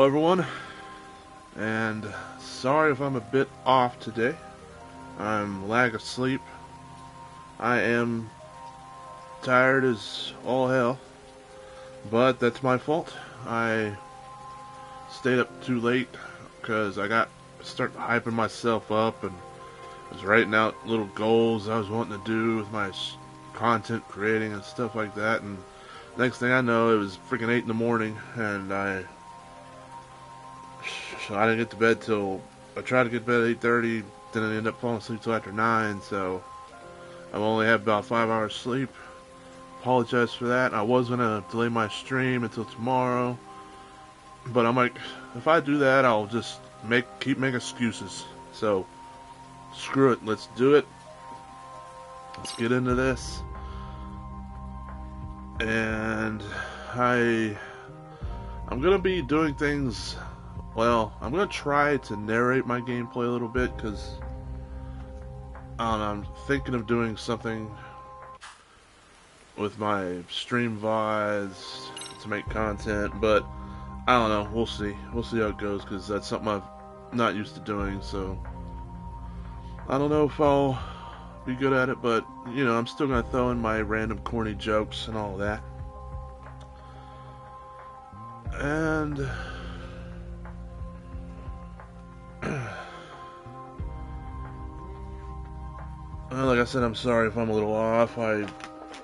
Hello everyone, and sorry if I'm a bit off today. I'm lack of sleep. I am tired as all hell, but that's my fault. I stayed up too late because I got start hyping myself up and was writing out little goals I was wanting to do with my content creating and stuff like that. And next thing I know, it was freaking 8 in the morning, and I didn't get to bed till I tried to get to bed at 8:30. Then I ended up falling asleep till after 9. So I've only had about 5 hours sleep. Apologize for that. I was gonna delay my stream until tomorrow, but I'm like, if I do that, I'll just keep making excuses. So screw it. Let's do it. Let's get into this. And I'm gonna be doing things. Well, I'm going to try to narrate my gameplay a little bit, because I don't know, I'm thinking of doing something with my stream VODs to make content, but I don't know, we'll see. We'll see how it goes, because that's something I'm not used to doing, so I don't know if I'll be good at it, but, you know, I'm still going to throw in my random corny jokes and all that. And like I said, I'm sorry if I'm a little off. I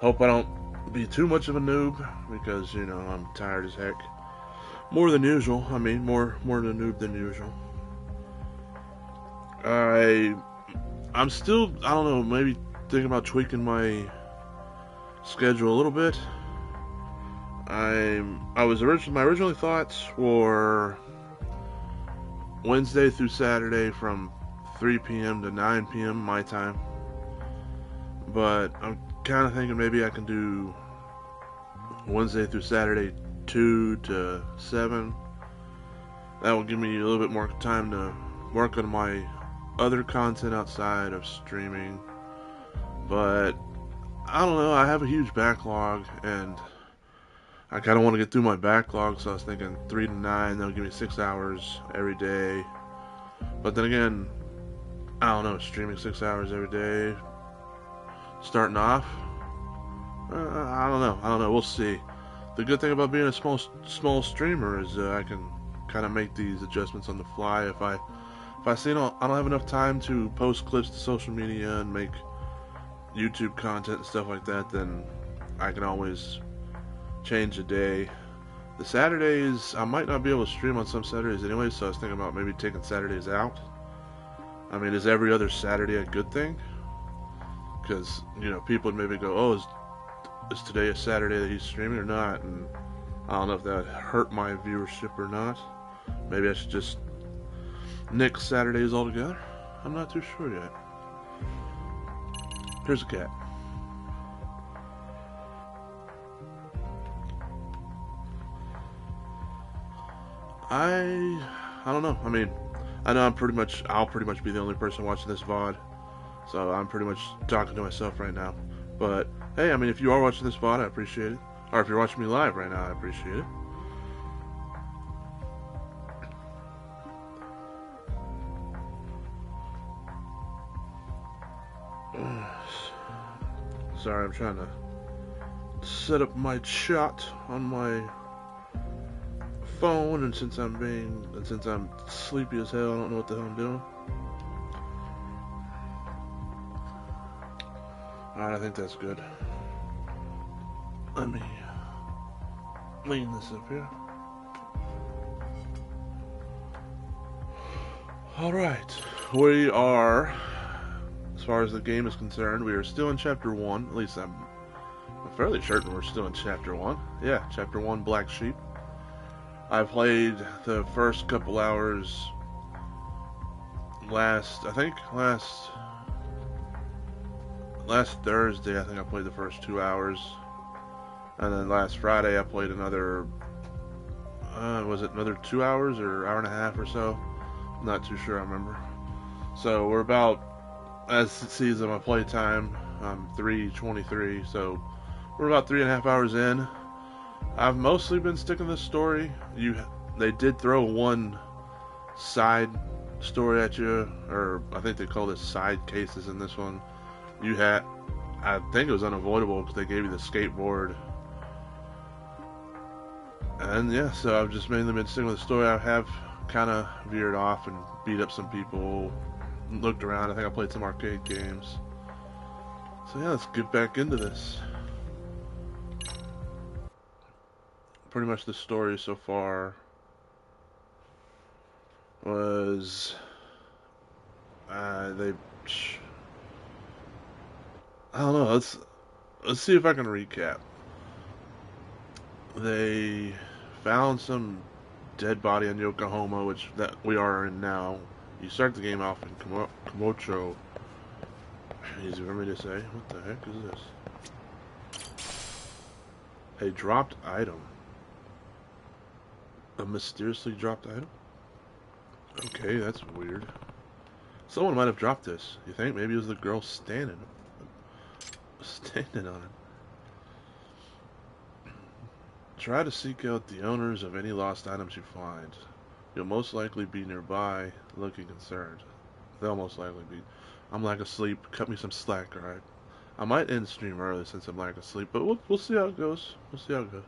hope I don't be too much of a noob, because, you know, I'm tired as heck. More than usual. I mean, more of a noob than usual. I'm still, I don't know, maybe thinking about tweaking my schedule a little bit. My original thoughts were Wednesday through Saturday from 3 p.m. to 9 p.m. my time. But I'm kind of thinking maybe I can do Wednesday through Saturday 2 to 7. That will give me a little bit more time to work on my other content outside of streaming. But I don't know, I have a huge backlog, and I kind of want to get through my backlog, so I was thinking 3 to 9, that'll give me 6 hours every day. But then again, I don't know, streaming 6 hours every day, starting off, I don't know, we'll see. The good thing about being a small streamer is I can kind of make these adjustments on the fly. If I see I don't have enough time to post clips to social media and make YouTube content and stuff like that, then I can always change the day. The Saturdays, I might not be able to stream on some Saturdays anyway, so I was thinking about maybe taking Saturdays out. I mean, is every other Saturday a good thing? Because, you know, people would maybe go, oh, is today a Saturday that he's streaming or not? And I don't know if that would hurt my viewership or not. Maybe I should just nix Saturdays altogether. I'm not too sure yet. Here's a cat. I don't know. I mean, I know I'll pretty much be the only person watching this VOD, so I'm pretty much talking to myself right now. But hey, I mean, if you are watching this VOD, I appreciate it. Or if you're watching me live right now, I appreciate it. Sorry, I'm trying to set up my chat on my phone, and since I'm sleepy as hell, I don't know what the hell I'm doing. Alright, I think that's good. Let me lean this up here. Alright, we are, as far as the game is concerned, we are still in Chapter 1. At least I'm fairly certain we're still in Chapter 1. Yeah, Chapter 1, Black Sheep. I played the first couple hours last Thursday. I think I played the first 2 hours, and then last Friday I played another was it another 2 hours or hour and a half or so? I'm not too sure, I remember. So we're about, as it sees in my playtime, 3:23, so we're about 3.5 hours in. I've mostly been sticking to the story. they did throw one side story at you, or I think they call it side cases in this one. You had, I think it was unavoidable because they gave you the skateboard. And yeah, so I've just mainly been sticking with the story. I have kind of veered off and beat up some people, looked around. I think I played some arcade games. So yeah, let's get back into this. Pretty much the story so far was I don't know. Let's see if I can recap. They found some dead body in Yokohama, which that we are in now. You start the game off in Komocho. Easy for me to say. What the heck is this? A dropped item. A mysteriously dropped item? Okay, that's weird. Someone might have dropped this. You think? Maybe it was the girl standing on it. Try to seek out the owners of any lost items you find. You'll most likely be nearby, looking concerned. They'll most likely be. I'm lack of sleep. Cut me some slack, alright? I might end stream early since I'm lack of sleep, but we'll see how it goes. We'll see how it goes.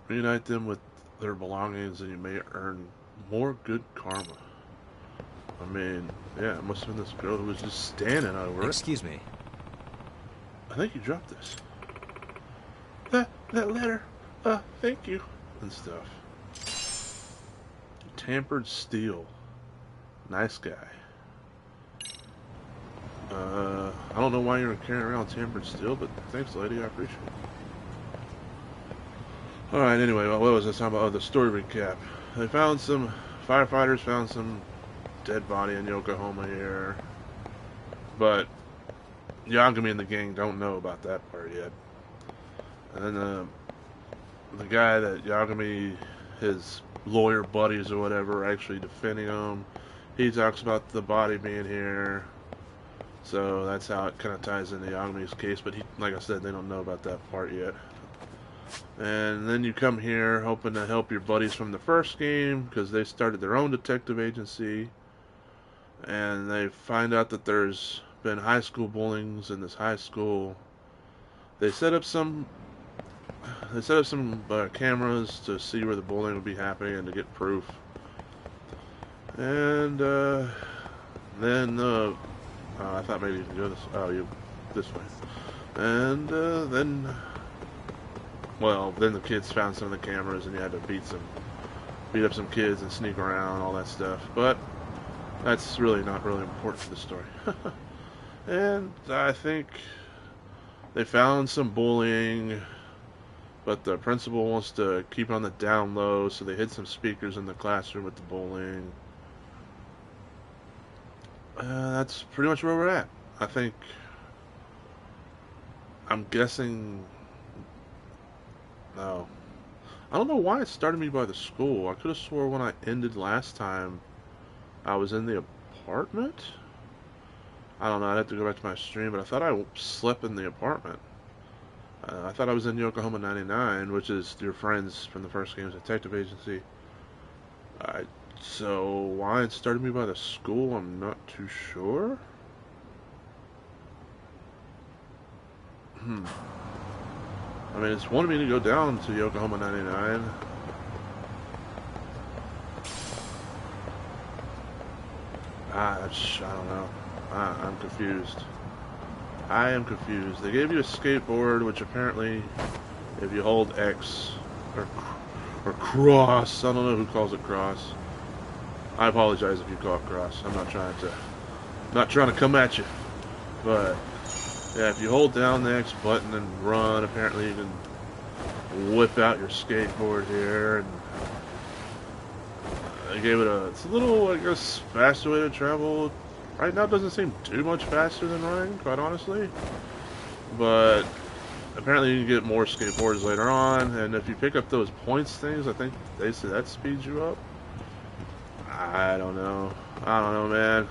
Reunite them with their belongings and you may earn more good karma. I mean, yeah, it must have been this girl who was just standing over it. Excuse me. I think you dropped this. That letter. Thank you. And stuff. Tampered steel. Nice guy. I don't know why you're carrying around tampered steel, but thanks, lady. I appreciate it. Alright, anyway, what was I talking about? Oh, the story recap. They found some firefighters found some dead body in Yokohama here. But Yagami and the gang don't know about that part yet. And then the guy that Yagami, his lawyer buddies or whatever, are actually defending him. He talks about the body being here. So that's how it kind of ties into Yagami's case. But like I said, they don't know about that part yet. And then you come here hoping to help your buddies from the first game because they started their own detective agency. And they find out that there's been high school bullyings in this high school. They set up some cameras to see where the bullying would be happening and to get proof. And then I thought maybe you could go this way. And then the kids found some of the cameras and you had to beat up some kids and sneak around, all that stuff. But that's really not really important to the story. And I think they found some bullying, but the principal wants to keep it on the down low, so they hid some speakers in the classroom with the bullying. That's pretty much where we're at. I'm guessing. No. I don't know why it started me by the school. I could have swore when I ended last time I was in the apartment? I don't know, I'd have to go back to my stream, but I thought I slept in the apartment. I thought I was in Yokohama 99, which is your friends from the first game's detective agency. So why it started me by the school, I'm not too sure. I mean, it's wanted me to go down to Yokohama 99. I don't know. I'm confused. I am confused. They gave you a skateboard, which apparently, if you hold X or cross, I don't know who calls it cross. I apologize if you call it cross. I'm not trying to come at you, but yeah, if you hold down the X button and run, apparently you can whip out your skateboard here. And I gave it it's a little, I guess, faster way to travel. Right now it doesn't seem too much faster than running, quite honestly. But apparently you can get more skateboards later on, and if you pick up those points things, I think they say that speeds you up. I don't know, man.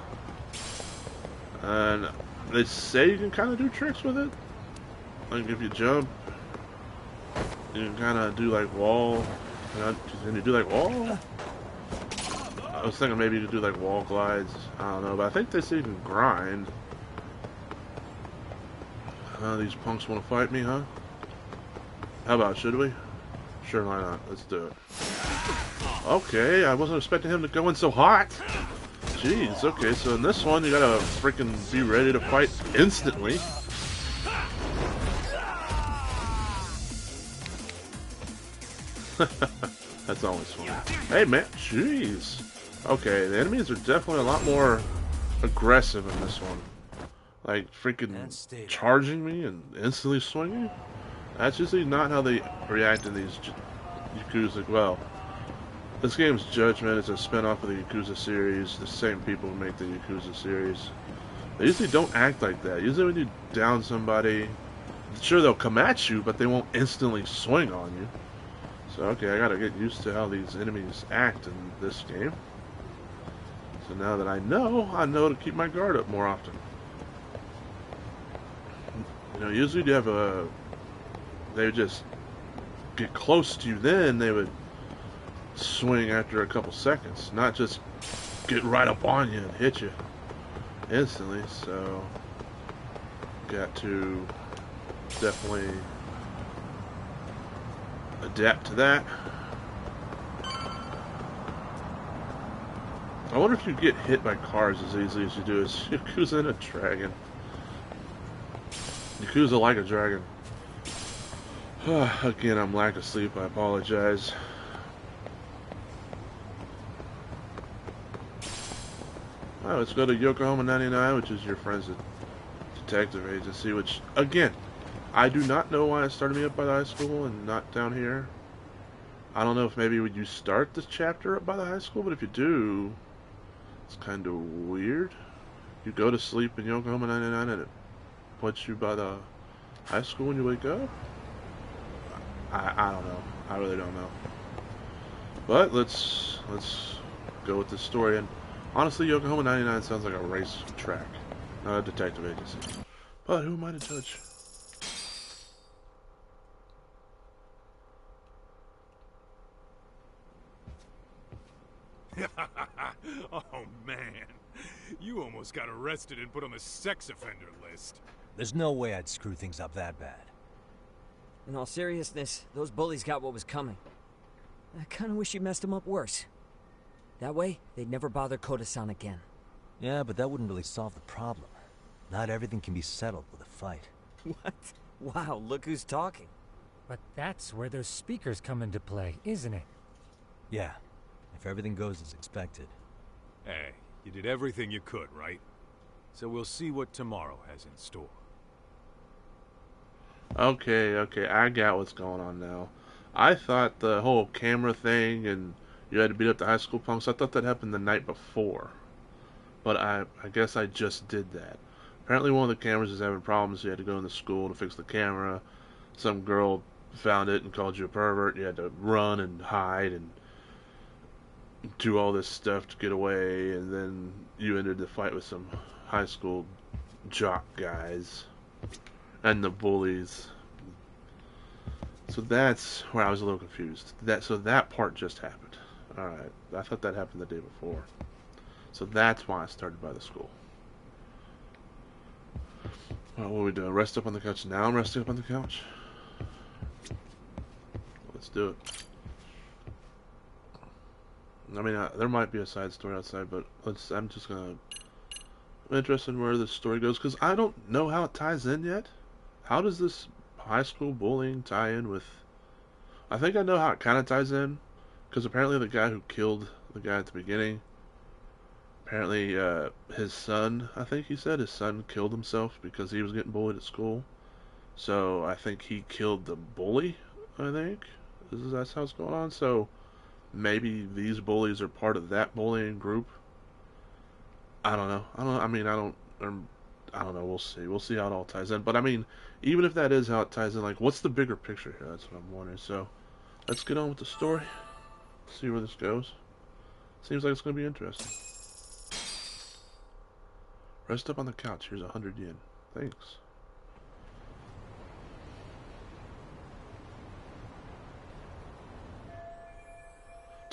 And they say you can kind of do tricks with it. Like if you jump, you can kind of do like wall Can you do like wall? I was thinking maybe you could do like wall glides. I don't know, but I think they say you can grind. These punks want to fight me, huh? How about, should we? Sure, why not? Let's do it. Okay, I wasn't expecting him to go in so hot. Jeez, okay, so in this one, you gotta freaking be ready to fight instantly. That's always fun. Hey, man, jeez. Okay, the enemies are definitely a lot more aggressive in this one. Like, freaking charging me and instantly swinging? That's usually not how they react in these Yakuza. Well, this game's Judgment is a spin-off of the Yakuza series. The same people who make the Yakuza series. They usually don't act like that. Usually when you down somebody, sure they'll come at you, but they won't instantly swing on you. So, okay, I gotta get used to how these enemies act in this game. So now that I know to keep my guard up more often. You know, usually you have they would just get close to you, then they would swing after a couple seconds, not just get right up on you and hit you instantly. So, got to definitely adapt to that. I wonder if you get hit by cars as easily as you do as Yakuza and a dragon. Yakuza like a dragon. Again, I'm lack of sleep. I apologize. Alright, let's go to Yokohama 99, which is your friend's detective agency, which, again, I do not know why it started me up by the high school and not down here. I don't know if maybe would you start this chapter up by the high school, but if you do, it's kind of weird. You go to sleep in Yokohama 99 and it puts you by the high school when you wake up? I don't know. I really don't know. But let's go with this story. And honestly, Yokohama 99 sounds like a race track, not a detective agency. But who am I to judge? Oh man, you almost got arrested and put on the sex offender list. There's no way I'd screw things up that bad. In all seriousness, those bullies got what was coming. I kinda wish you messed them up worse. That way, they'd never bother Koda-san again. Yeah, but that wouldn't really solve the problem. Not everything can be settled with a fight. What? Wow, look who's talking. But that's where those speakers come into play, isn't it? Yeah, if everything goes as expected. Hey, you did everything you could, right? So we'll see what tomorrow has in store. Okay, I got what's going on now. I thought the whole camera thing and you had to beat up the high school punks, I thought that happened the night before. But I guess I just did that. Apparently one of the cameras is having problems. You had to go in the school to fix the camera. Some girl found it and called you a pervert. You had to run and hide and do all this stuff to get away. And then you entered the fight with some high school jock guys and the bullies. So that's where I was a little confused. So that part just happened. Alright, I thought that happened the day before. So that's why I started by the school. Well, what are we doing? Rest up on the couch? Now I'm resting up on the couch? Let's do it. I mean, there might be a side story outside, but I'm just gonna... I'm interested in where this story goes, because I don't know how it ties in yet. How does this high school bullying tie in with... I think I know how it kind of ties in, because apparently the guy who killed the guy at the beginning, apparently his son, I think he said his son killed himself because he was getting bullied at school. So I think he killed the bully, I think. That's how it's going on. So maybe these bullies are part of that bullying group. I don't know. I don't know. We'll see. We'll see how it all ties in. But I mean, even if that is how it ties in, like, what's the bigger picture here? That's what I'm wondering. So let's get on with the story. See where this goes. Seems like it's going to be interesting. Rest up on the couch. Here's 100 yen. Thanks.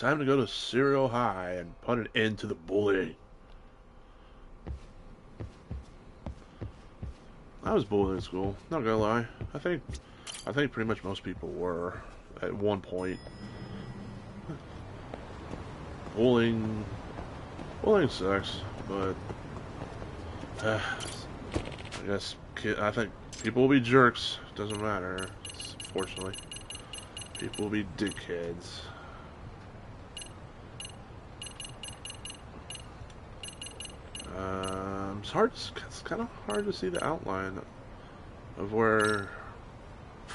Time to go to Serial High and put an end to the bullying. I was bullied in school, not gonna lie. I think pretty much most people were at one point. Bullying sucks, but I guess I think people will be jerks. Doesn't matter. Unfortunately, people will be dickheads. It's kind of hard to see the outline of where.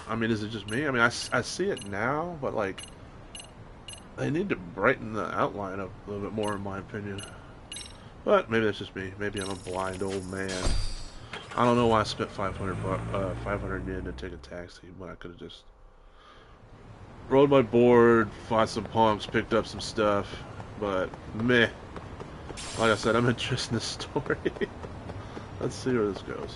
I mean, is it just me? I mean, I see it now, but like, they need to brighten the outline up a little bit more, in my opinion. But maybe that's just me. Maybe I'm a blind old man. I don't know why I spent 500 yen to take a taxi when I could have just rode my board, fought some punks, picked up some stuff. But meh. Like I said, I'm interested in this story. Let's see where this goes.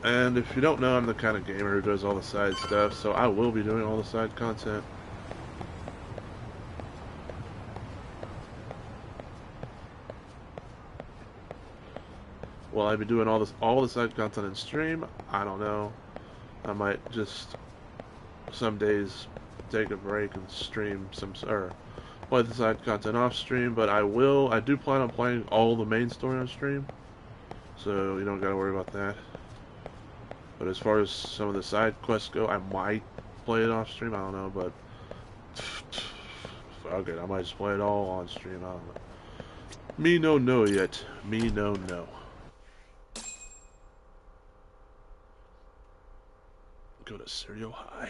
And if you don't know, I'm the kind of gamer who does all the side stuff, so I will be doing all the side content. Will I be doing all the side content in stream? I don't know. I might just some days take a break and stream or play the side content off stream, but I do plan on playing all the main story on stream, so you don't gotta worry about that. But as far as some of the side quests go, I might play it off stream, I don't know, but fuck it, I might just play it all on stream, I don't know. Me no know yet. Me no know. Go to Serial High.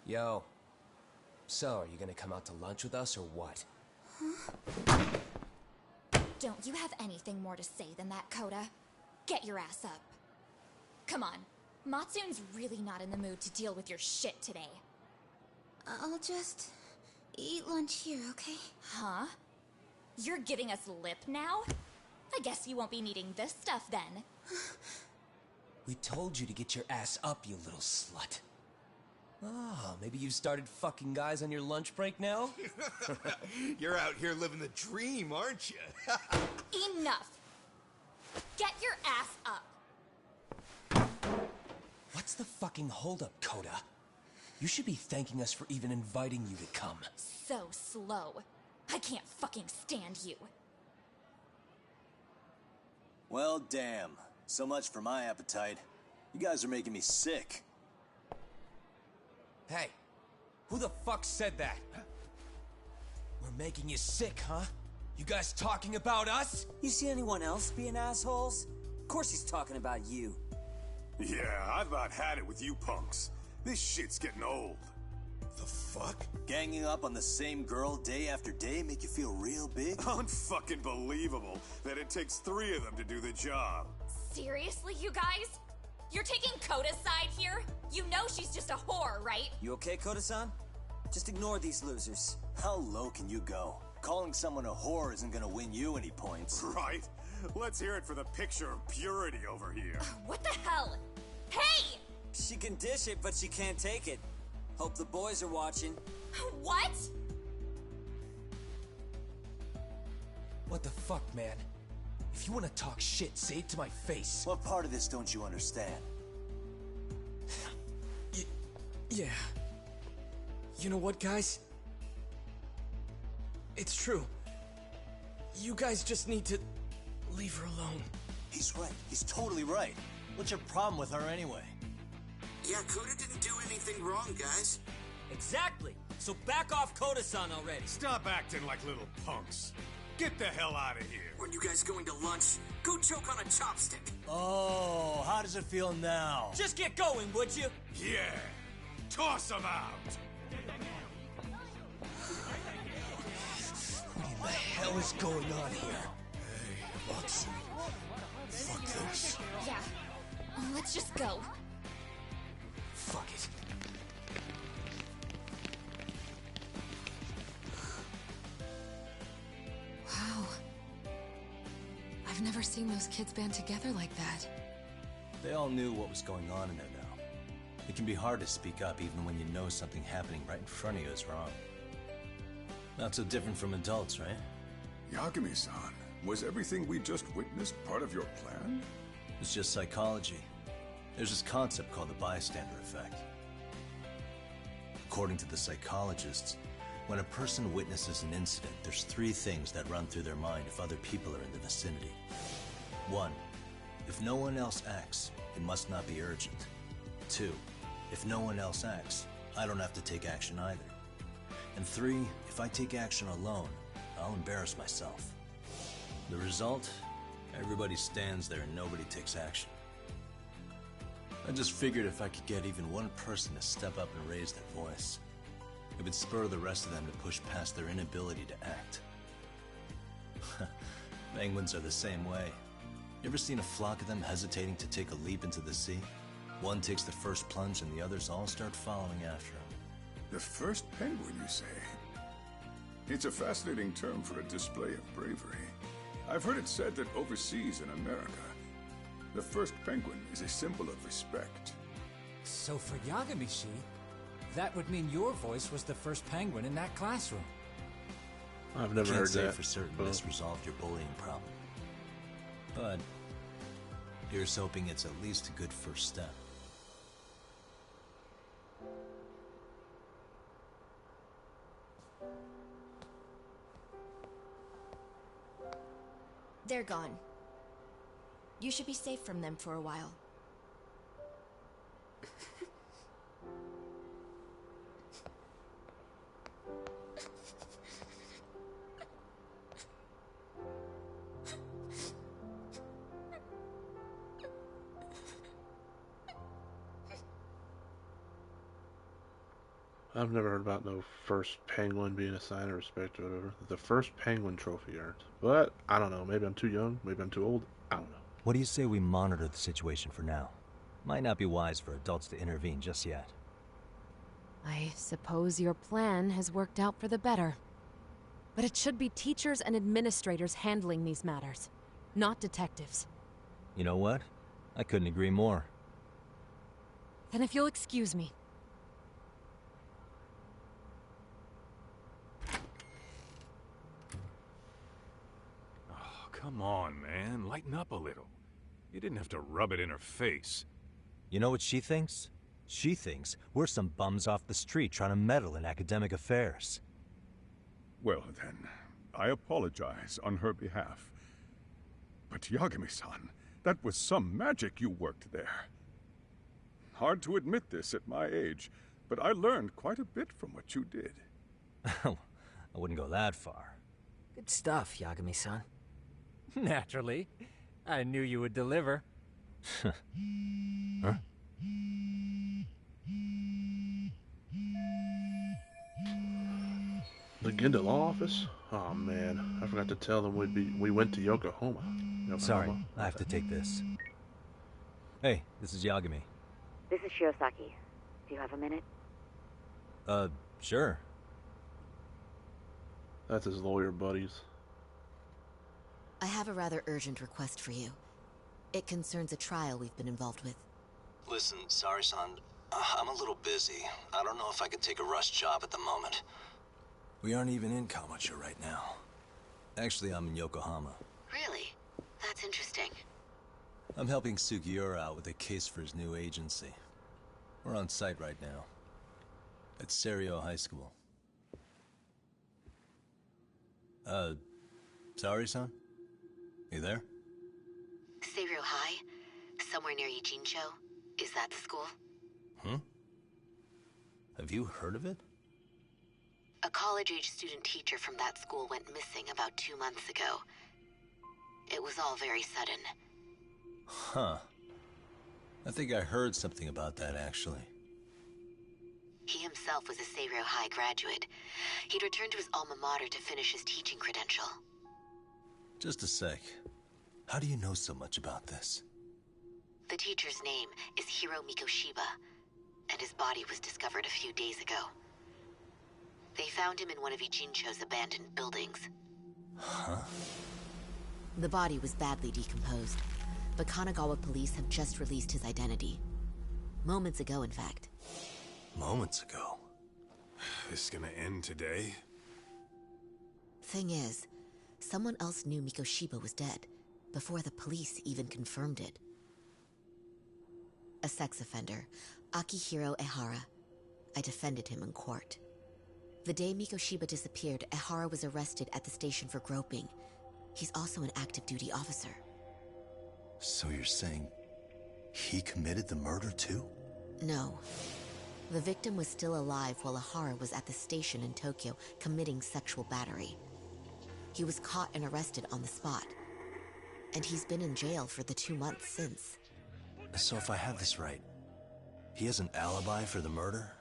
Yo. So, are you gonna come out to lunch with us or what? Don't you have anything more to say than that, Coda? Get your ass up. Come on. Matsune's really not in the mood to deal with your shit today. I'll just eat lunch here, okay? Huh? You're giving us lip now? I guess you won't be needing this stuff then. We told you to get your ass up, you little slut. Oh, maybe you started fucking guys on your lunch break now? You're out here living the dream, aren't you? Enough! Get your ass up! What's the fucking holdup, Coda? You should be thanking us for even inviting you to come. So slow. I can't fucking stand you. Well, damn. So much for my appetite. You guys are making me sick. Hey, who the fuck said that? We're making you sick, huh? You guys talking about us? You see anyone else being assholes? Of course he's talking about you. Yeah, I've about had it with you punks. This shit's getting old. The fuck? Ganging up on the same girl day after day make you feel real big? Unfucking believable that it takes 3 of them to do the job. Seriously, you guys? You're taking Coda's side here? You know she's just a whore, right? You okay, Koda-san? Just ignore these losers. How low can you go? Calling someone a whore isn't gonna win you any points. Right? Let's hear it for the picture of purity over here. What the hell? Hey! She can dish it, but she can't take it. Hope the boys are watching. What? What the fuck, man? If you want to talk shit, say it to my face. What part of this don't you understand? Yeah. You know what, guys? It's true. You guys just need to leave her alone. He's right. He's totally right. What's your problem with her anyway? Yeah, Coda didn't do anything wrong, guys. Exactly. So back off Koda-san already. Stop acting like little punks. Get the hell out of here. When you guys going to lunch, go choke on a chopstick. Oh, how does it feel now? Just get going, would you? Yeah. Toss them out. What in the hell is going on here? Hey, Matsu. Fuck this. Yeah. Let's just go. Fuck it. Wow. I've never seen those kids band together like that. They all knew what was going on in there, though. It can be hard to speak up even when you know something happening right in front of you is wrong. Not so different from adults, right? Yagami-san, was everything we just witnessed part of your plan? It's just psychology. There's this concept called the bystander effect. According to the psychologists, when a person witnesses an incident, there's 3 things that run through their mind if other people are in the vicinity. 1. If no one else acts, it must not be urgent. 2. If no one else acts, I don't have to take action either. And 3, if I take action alone, I'll embarrass myself. The result? Everybody stands there and nobody takes action. I just figured if I could get even one person to step up and raise their voice, it would spur the rest of them to push past their inability to act. Penguins are the same way. You ever seen a flock of them hesitating to take a leap into the sea? One takes the first plunge and the others all start following after him. The first penguin, you say? It's a fascinating term for a display of bravery. I've heard it said that overseas in America, the first penguin is a symbol of respect. So for Yagami-shi, that would mean your voice was the first penguin in that classroom. I've never heard that. I can't say for certain this resolved your bullying problem. But here's hoping it's at least a good first step. They're gone. You should be safe from them for a while. I've never heard about no first penguin being a sign of respect or whatever. The first penguin trophy earned. But, I don't know. Maybe I'm too young. Maybe I'm too old. I don't know. What do you say we monitor the situation for now? Might not be wise for adults to intervene just yet. I suppose your plan has worked out for the better. But it should be teachers and administrators handling these matters, not detectives. You know what? I couldn't agree more. Then if you'll excuse me. Oh, come on, man. Lighten up a little. You didn't have to rub it in her face. You know what she thinks? She thinks we're some bums off the street trying to meddle in academic affairs. Well then, I apologize on her behalf. But Yagami-san, that was some magic you worked there. Hard to admit this at my age, but I learned quite a bit from what you did. I wouldn't go that far. Good stuff, Yagami-san. Naturally. I knew you would deliver. Huh? The Ginda law office? Oh man, I forgot to tell them we went to Yokohama. Sorry, I have to take this. Hey, this is Yagami. This is Shiosaki. Do you have a minute? Sure. That's his lawyer buddies. I have a rather urgent request for you. It concerns a trial we've been involved with. Listen, sorry-san, I'm a little busy. I don't know if I could take a rush job at the moment. We aren't even in Kawachi right now. Actually, I'm in Yokohama. Really? That's interesting. I'm helping Sugiura out with a case for his new agency. We're on site right now. At Serio High School. Sorry-san? You there? Serio High? Somewhere near Eugene-cho? Is that the school? Have you heard of it? A college-age student teacher from that school went missing about 2 months ago. It was all very sudden. Huh. I think I heard something about that, actually. He himself was a Serio High graduate. He'd returned to his alma mater to finish his teaching credential. Just a sec. How do you know so much about this? The teacher's name is Hiro Mikoshiba, and his body was discovered a few days ago. They found him in one of Ijincho's abandoned buildings. Huh? The body was badly decomposed, but Kanagawa police have just released his identity. Moments ago, in fact. Moments ago? This is gonna end today? Thing is, someone else knew Mikoshiba was dead, before the police even confirmed it. A sex offender, Akihiro Ehara. I defended him in court. The day Mikoshiba disappeared, Ehara was arrested at the station for groping. He's also an active duty officer. So you're saying he committed the murder too? No. The victim was still alive while Ehara was at the station in Tokyo committing sexual battery. He was caught and arrested on the spot. And he's been in jail for the 2 months since. So if I have this right, he has an alibi for the murder?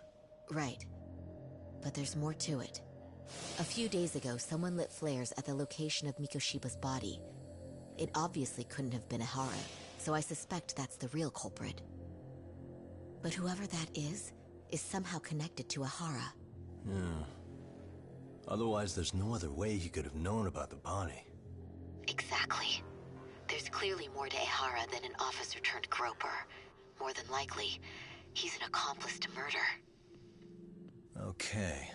Right. But there's more to it. A few days ago, someone lit flares at the location of Mikoshiba's body. It obviously couldn't have been Ehara, so I suspect that's the real culprit. But whoever that is somehow connected to Ehara. Yeah. Otherwise, there's no other way he could have known about the body. Exactly. There's clearly more to Ehara than an officer turned groper. More than likely, he's an accomplice to murder. Okay.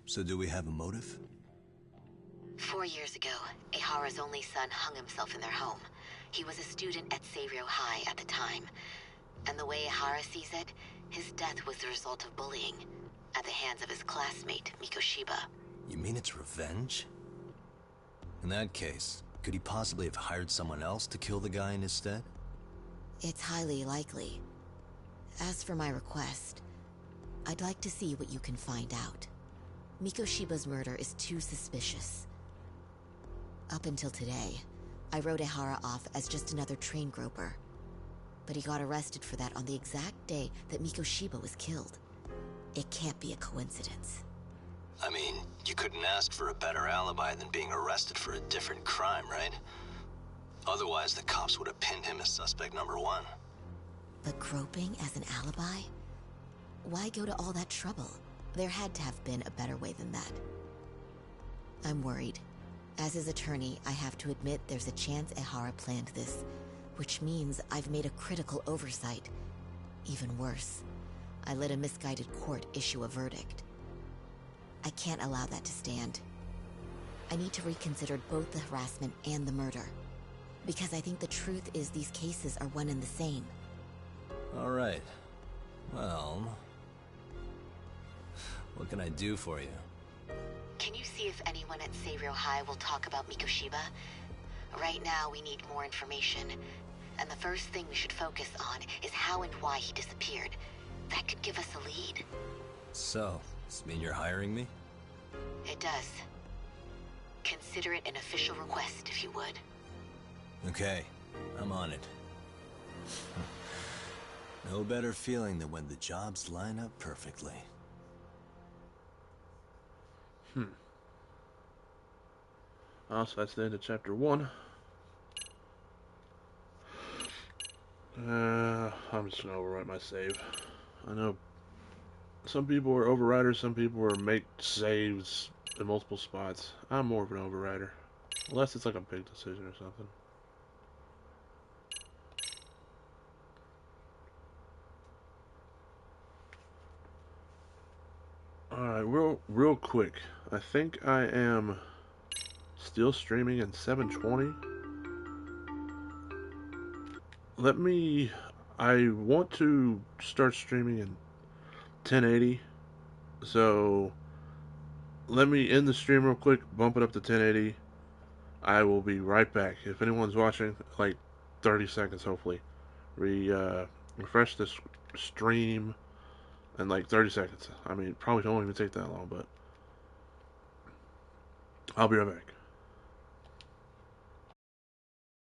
So do we have a motive? 4 years ago, Ehara's only son hung himself in their home. He was a student at Seiryou High at the time. And the way Ehara sees it, his death was the result of bullying at the hands of his classmate, Mikoshiba. You mean it's revenge? In that case, could he possibly have hired someone else to kill the guy in his stead? It's highly likely. As for my request, I'd like to see what you can find out. Mikoshiba's murder is too suspicious. Up until today, I wrote Ehara off as just another train groper. But he got arrested for that on the exact day that Mikoshiba was killed. It can't be a coincidence. I mean, you couldn't ask for a better alibi than being arrested for a different crime, right? Otherwise, the cops would have pinned him as suspect number 1. But groping as an alibi? Why go to all that trouble? There had to have been a better way than that. I'm worried. As his attorney, I have to admit there's a chance Ehara planned this, which means I've made a critical oversight. Even worse, I let a misguided court issue a verdict. I can't allow that to stand. I need to reconsider both the harassment and the murder, because I think the truth is these cases are one and the same. All right. Well, what can I do for you? Can you see if anyone at Seiryou High will talk about Mikoshiba? Right now, we need more information. And the first thing we should focus on is how and why he disappeared. That could give us a lead. So, does this mean you're hiring me? It does. Consider it an official request, if you would. Okay, I'm on it. No better feeling than when the jobs line up perfectly. So that's the end of chapter 1. I'm just gonna overwrite my save. I know some people are overwriters, some people are make saves in multiple spots. I'm more of an overwriter. Unless it's like a big decision or something. Alright, real quick. I think I am still streaming in 720. I want to start streaming in 1080. So let me end the stream real quick, bump it up to 1080. I will be right back. If anyone's watching, like 30 seconds hopefully. Refresh this stream in like 30 seconds. I mean, it probably don't even take that long, but I'll be right back.